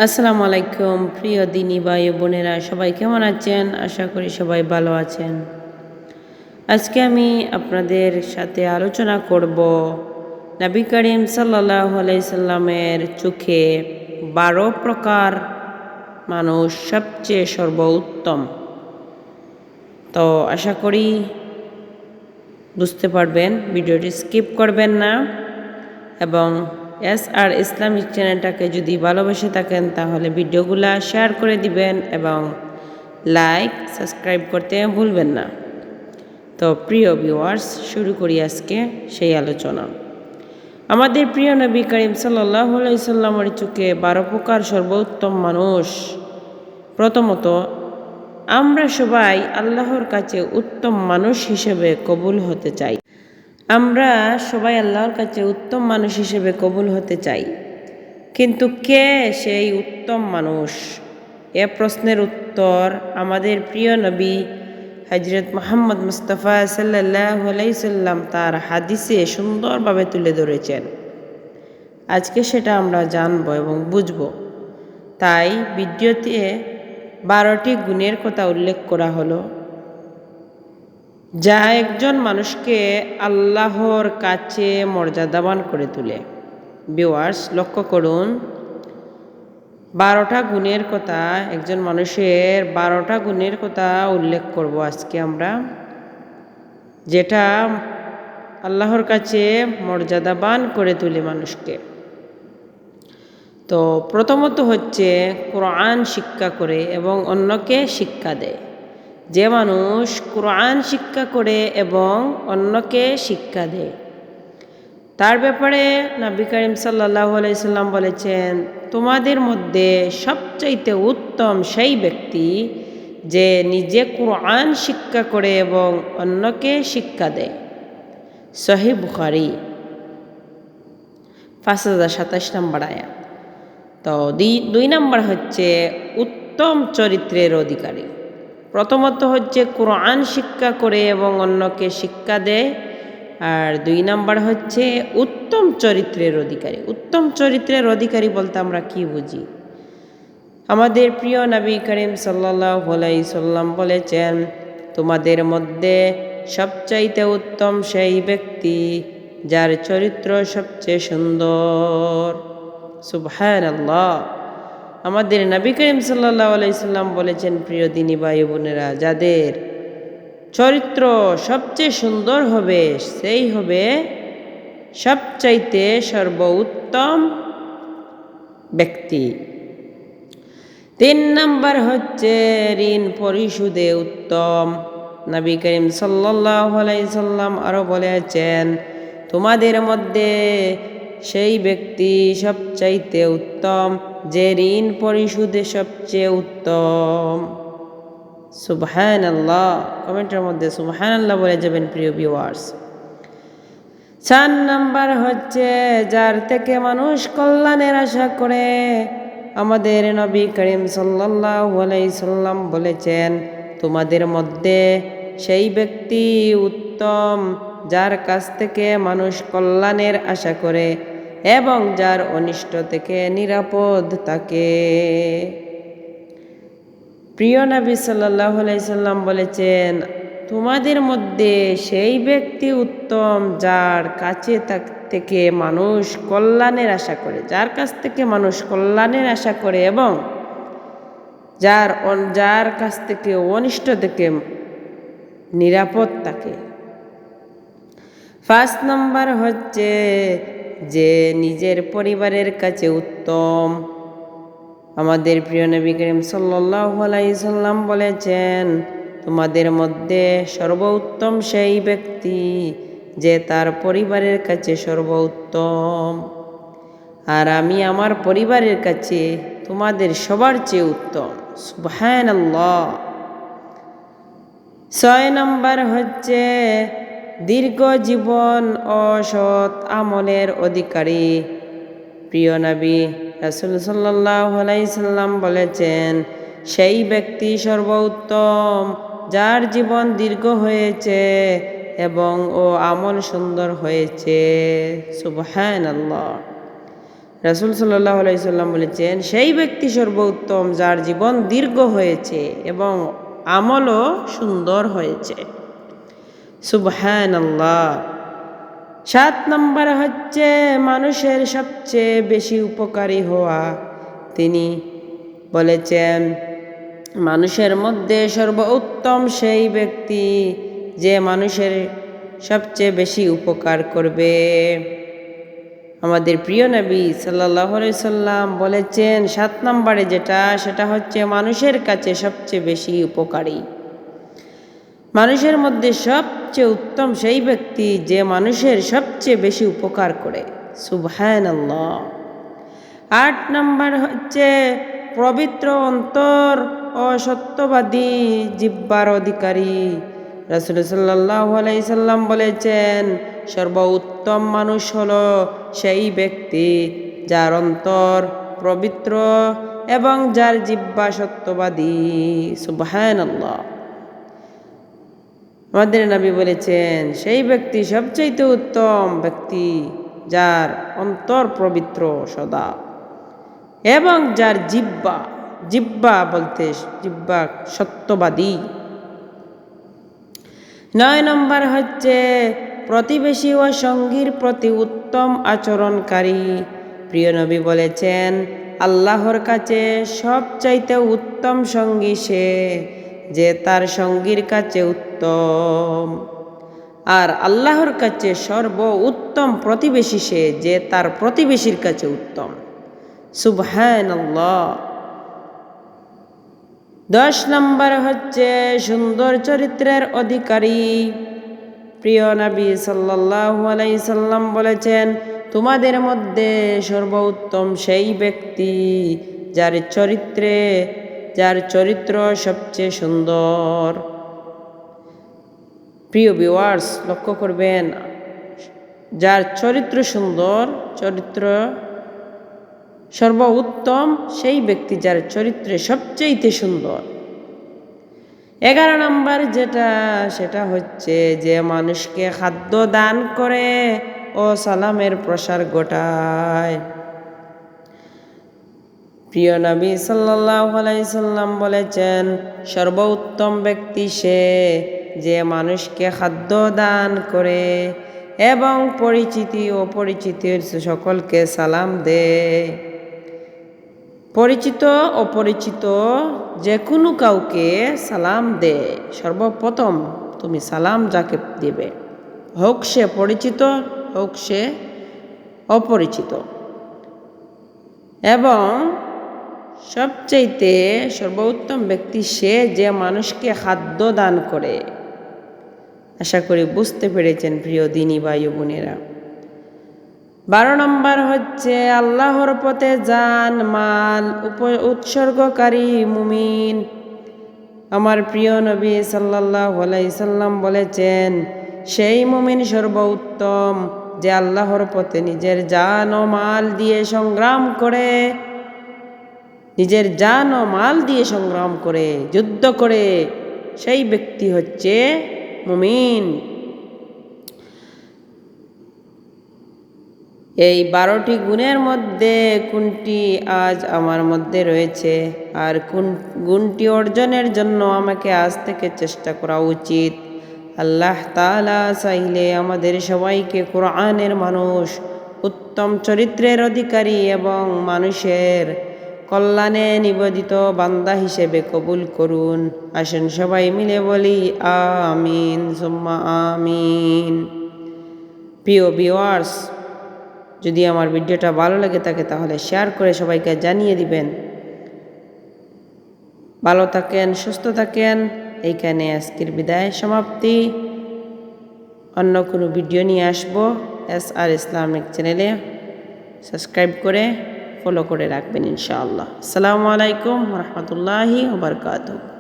আসসালামু আলাইকুম প্রিয় দিনী ভাই ও বোনেরা, সবাই কেমন আছেন? আশা করি সবাই ভালো আছেন। আজকে আমি আপনাদের সাথে আলোচনা করব নবী করিম সাল্লাল্লাহু আলাইহি সাল্লামের চোখে 12 প্রকার মানুষ সবচেয়ে সর্বোত্তম। তো আশা করি বুঝতে পারবেন, ভিডিওটি স্কিপ করবেন না এবং আর ইসলামিক চ্যানেলটাকে যদি ভালোবেসে থাকেন তাহলে ভিডিওগুলো শেয়ার করে দিবেন এবং লাইক সাবস্ক্রাইব করতে ভুলবেন না। তো প্রিয় ভিউয়ার্স, শুরু করি আজকে সেই আলোচনা। আমাদের প্রিয় নবী করিম সাল্লাল্লাহু আলাইহি সাল্লামের চোখে 12 প্রকার সর্বোত্তম মানুষ। প্রথমত, আমরা সবাই আল্লাহর কাছে উত্তম মানুষ হিসেবে কবুল হতে চাই। আমরা সবাই আল্লাহর কাছে উত্তম মানুষ হিসেবে কবুল হতে চাই, কিন্তু কে সেই উত্তম মানুষ? এ প্রশ্নের উত্তর আমাদের প্রিয় নবী হযরত মুহাম্মদ মুস্তাফা সাল্লাল্লাহু আলাইহি সাল্লাম তার হাদিসে সুন্দরভাবে তুলে ধরেছেন। আজকে সেটা আমরা জানব এবং বুঝব। তাই ভিডিওতে 12টি গুণের কথা উল্লেখ করা হলো, যা একজন মানুষকে আল্লাহর কাছে মর্যাদাবান করে তোলে। ভিউয়ার্স, লক্ষ্য করুন, 12টা গুণের কথা, একজন মানুষের 12টা গুণের কথা উল্লেখ করব আজকে আমরা, যেটা আল্লাহর কাছে মর্যাদাবান করে তোলে মানুষকে। তো প্রথমত হচ্ছে কোরআন শিক্ষা করে এবং অন্যকে শিক্ষা দেয়। যে মানুষ কোরআন শিক্ষা করে এবং অন্যকে শিক্ষা দেয়, তার ব্যাপারে নবী করিম সাল্লাল্লাহু আলাইহি সাল্লাম বলেছেন, তোমাদের মধ্যে সবচাইতে উত্তম সেই ব্যক্তি যে নিজে কোরআন শিক্ষা করে এবং অন্যকে শিক্ষা দেয়। সহিহ বুখারী 5027 নম্বর আয়াত। তো দুই নম্বর হচ্ছে উত্তম চরিত্রের অধিকারী। প্রথমত হচ্ছে কোরআন শিক্ষা করে এবং অন্যকে শিক্ষা দেয়, আর 2 নম্বর হচ্ছে উত্তম চরিত্রের অধিকারী। উত্তম চরিত্রের অধিকারী বলতে আমরা কি বুঝি? আমাদের প্রিয় নবী করিম সাল্লাল্লাহু আলাইহি সাল্লাম বলেছেন, তোমাদের মধ্যে সবচাইতে উত্তম সেই ব্যক্তি যার চরিত্র সবচেয়ে সুন্দর। সুবহানাল্লাহ। আমাদের নবী করিম সাল্লাল্লাহু আলাইহি সাল্লাম বলেছেন, প্রিয় দিনী ভাই বোনেরা, যাদের চরিত্র সবচেয়ে সুন্দর হবে সেই হবে সবচাইতে সর্বোত্তম ব্যক্তি। 3 নম্বর হচ্ছে ঋণ পরিশোধে উত্তম। নবী করিম সাল্লাল্লাহু আলাইহি সাল্লাম আরো বলেছেন, তোমাদের মধ্যে সেই ব্যক্তি সবচাইতে উত্তম যে ঋণ পরিশোধে সবচেয়ে উত্তম। সুবহানাল্লাহ। কমেন্টের মধ্যে সুবহানাল্লাহ বলে যাবেন প্রিয় ভিউয়ার্স। 4 নম্বর হচ্ছে যার থেকে মানুষ কল্যাণের আশা করে। আমাদের নবী করিম সাল্লাল্লাহু আলাইহি সাল্লাম বলেছেন, তোমাদের মধ্যে সেই ব্যক্তি উত্তম যার কাছ থেকে মানুষ কল্যাণের আশা করে এবং যার অনিষ্ট থেকে নিরাপদ থাকে। প্রিয় নবী সাল্লাল্লাহু আলাইহি সাল্লাম বলেছেন, তোমাদের মধ্যে সেই ব্যক্তি উত্তম যার কাছে থেকে মানুষ কল্যাণের আশা করে, যার কাছ থেকে মানুষ কল্যাণের আশা করে এবং যার কাছ থেকে অনিষ্ট থেকে নিরাপদ থাকে। 5 নম্বর হচ্ছে যে নিজের পরিবারের কাছে উত্তম। আমাদের প্রিয় নবী করিম সাল্লাল্লাহু আলাইহি সাল্লাম বলেছেন, তোমাদের মধ্যে সর্বোত্তম সেই ব্যক্তি যে তার পরিবারের কাছে সর্বোত্তম, আর আমি আমার পরিবারের কাছে তোমাদের সবার চেয়ে উত্তম। সুবহানাল্লাহ। 6 নম্বর হচ্ছে দীর্ঘ জীবন ও সৎ আমলের অধিকারী। প্রিয় নবী রাসূল সাল্লাল্লাহু আলাইহি সাল্লাম বলেছেন, সেই ব্যক্তি সর্বোত্তম যার জীবন দীর্ঘ হয়েছে এবং ও আমল সুন্দর হয়েছে। সুবহানাল্লাহ। রাসূল সাল্লাল্লাহু আলাইহি সাল্লাম বলেছেন, সেই ব্যক্তি সর্বোত্তম যার জীবন দীর্ঘ হয়েছে এবং আমলও সুন্দর হয়েছে। সুবহানাল্লাহ। 7 নম্বর হচ্ছে মানুষের সবচেয়ে বেশি উপকারী হওয়া। তিনি বলেছেন, মানুষের মধ্যে সর্বোত্তম সেই ব্যক্তি যে মানুষের সবচেয়ে বেশি উপকার করবে। আমাদের প্রিয় নবী সাল্লাল্লাহু আলাইহি সাল্লাম বলেছেন 7 নম্বরে সেটা হচ্ছে মানুষের কাছে সবচেয়ে বেশি উপকারী। মানুষের মধ্যে সবচেয়ে উত্তম সেই ব্যক্তি যে মানুষের সবচেয়ে বেশি উপকার করে। সুবহানাল্লাহ। 8 নম্বর হচ্ছে পবিত্র অন্তর ও সত্যবাদী জিহ্বার অধিকারী। রাসূল সাল্লাল্লাহু আলাইহি সাল্লাম বলেছেন, সর্বোত্তম মানুষ হলো সেই ব্যক্তি যার অন্তর পবিত্র এবং যার জিহ্বা সত্যবাদী। সুবহানাল্লাহ। আমাদের নবী বলেছেন, সেই ব্যক্তি সবচেয়ে উত্তম ব্যক্তি যার অন্তর পবিত্র সদা এবং যার জিহ্বা সত্যবাদী। 9 নম্বর হচ্ছে প্রতিবেশী ও সঙ্গীর প্রতি উত্তম আচরণকারী। প্রিয় নবী বলেছেন, আল্লাহর কাছে সবচাইতে উত্তম সঙ্গী সে যে তার সঙ্গীর কাছে উত্তম, আর আল্লাহর কাছে উত্তম প্রতিবেশী সে যে তার প্রতিবেশীর কাছে উত্তম। সুবহানাল্লাহ। 10 নম্বর হচ্ছে সুন্দর চরিত্রের অধিকারী। প্রিয় নবী সাল্লাল্লাহু আলাইহি সাল্লাম বলেছেন, তোমাদের মধ্যে সর্বোত্তম সেই ব্যক্তি যার চরিত্র সবচেয়ে সুন্দর। প্রিয় ভিউয়ার্স, লক্ষ্য করবেন, যার চরিত্র সুন্দর, সর্বোত্তম সেই ব্যক্তি যার চরিত্রে সবচেয়ে সুন্দর। 11 নম্বর সেটা হচ্ছে যে মানুষকে খাদ্য দান করে ও সালামের প্রসার ঘটায়। প্রিয় নবী সাল্লাল্লাহু আলাইহি সাল্লাম বলেছেন, সর্বোত্তম ব্যক্তি সে যে মানুষকে খাদ্য দান করে এবং পরিচিত ও অপরিচিতের সকলকে সালাম দেয়। পরিচিত অপরিচিত যে কোনো কাউকে সালাম দে। সর্বপ্রথম তুমি সালাম যাকে দিবে, হোক সে পরিচিত হোক সে অপরিচিত, এবং সবচাইতে সর্বোত্তম ব্যক্তি সে যে মানুষকে খাদ্য দান করে। আশা করি বুঝতে পেরেছেন প্রিয় দিনী ভাই ও বোনেরা। 12 নম্বর হচ্ছে আল্লাহর পথে জান মাল উৎসর্গকারী মুমিন। আমার প্রিয় নবী সাল্লাল্লাহু আলাইহি সাল্লাম বলেছেন, সেই মুমিন সর্বোত্তম যে আল্লাহর পথে নিজের জান ও মাল দিয়ে সংগ্রাম করে, যুদ্ধ করে, সেই ব্যক্তি হচ্ছে মুমিন। এই 12টি গুণের মধ্যে কোনটি আজ আমার মধ্যে রয়েছে, আর কোন গুণটি অর্জনের জন্য আমাকে আজ থেকে চেষ্টা করা উচিত? আল্লাহ তাআলা চাইলে আমাদের সবাইকে কোরআনের মানুষ, উত্তম চরিত্রের অধিকারী এবং মানুষের কল্যাণে নিবেদিত বান্দা হিসেবে কবুল করুন। আসেন সবাই মিলে বলি আমিন সুম্মা আমিন। প্রিয় ভিউয়ার্স, যদি আমার ভিডিওটা ভালো লাগে থাকে তাহলে শেয়ার করে সবাইকে জানিয়ে দিবেন। ভালো থাকেন, সুস্থ থাকেন। এইখানে আজকের বিদায় সমাপ্তি। অন্য কোনো ভিডিও নিয়ে আসবো। SR ইসলামিক চ্যানেলে সাবস্ক্রাইব করে ফলো করে রাখবেন ইনশাআল্লাহ। আসসালামু আলাইকুম ওয়া রাহমাতুল্লাহি ওয়া বারাকাতুহু।